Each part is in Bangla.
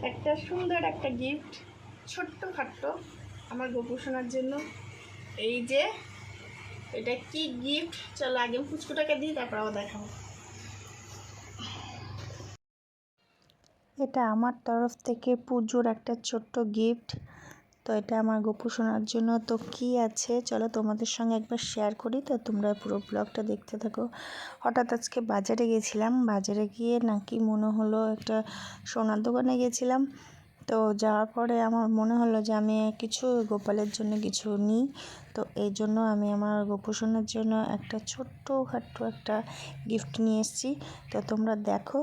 একটা সুন্দর একটা গিফট, ছোট্ট খাট্ট আমার গোপু সোনার জন্য। এই যে এটা কি গিফট, চলো আগে পুচকুটাকে দিই, তারপর আবার দেখাবো। এটা আমার তরফ থেকে পুজোর একটা ছোট্ট গিফট। তো এটা আমার গোপু সোনার জন্য। তো কি আছে চলো তোমাদের সঙ্গে একবার শেয়ার করি, তো তোমরা পুরো ব্লগটা দেখতে থাকো। হঠাৎ আজকে বাজারে গেছিলাম, বাজারে গিয়ে নাকি মনে হলো একটা সোনার দোকানে গেছিলাম। তো যাওয়ার পরে আমার মনে হলো যে আমি কিছু গোপালের জন্য কিছু নিই। তো এই জন্য আমি আমার গোপু সোনার জন্য একটা ছোট্টখাট্ট একটা গিফট নিয়ে এসেছি। তো তোমরা দেখো,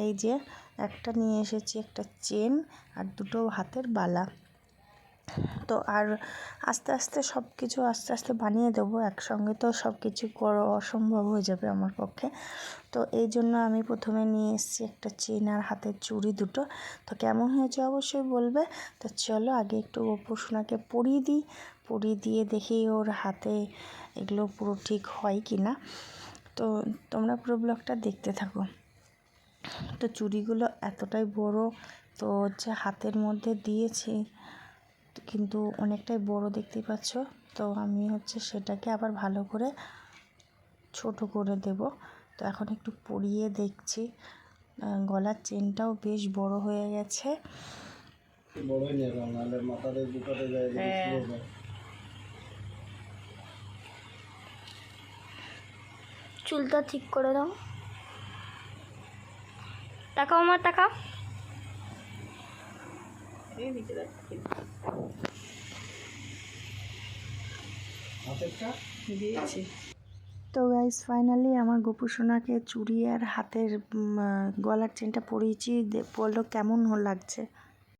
এই যে একটা নিয়ে এসেছি একটা চেন আর দুটো হাতের বালা। তো আর আস্তে আস্তে সব কিছু আস্তে আস্তে বানিয়ে দেবো, একসঙ্গে তো সব কিছু করা অসম্ভব হয়ে যাবে আমার পক্ষে। তো এই জন্য আমি প্রথমে নিয়ে এসেছি একটা চেন আর হাতের চুড়ি দুটো। তো কেমন হয়েছে অবশ্যই বলবে। তো চলো আগে একটু গোপু সোনাকে পরিয়ে দিই, পরিয়ে দিয়ে দেখি ওর হাতে এগুলো পুরো ঠিক হয় কি না। তো তোমরা পুরো ব্লগটা দেখতে থাকো। তো চুড়িগুলো এতটাই বড়, তো হচ্ছে হাতের মধ্যে দিয়েছি কিন্তু অনেকটাই বড় দেখতেই পাচ্ছ। তো আমি হচ্ছে সেটাকে আবার ভালো করে ছোট করে দেব। তো এখন একটু পরিয়ে দেখছি, গলার চেনটাও বেশ বড় হয়ে গেছে। চুলটা ঠিক করে দাও, তাকাও আমার, তাকাও। তো গাইস ফাইনালি আমার গোপু সোনাকে চুড়ি আর হাতের গলার চেনটা পরিয়েছি, বললো কেমন লাগছে।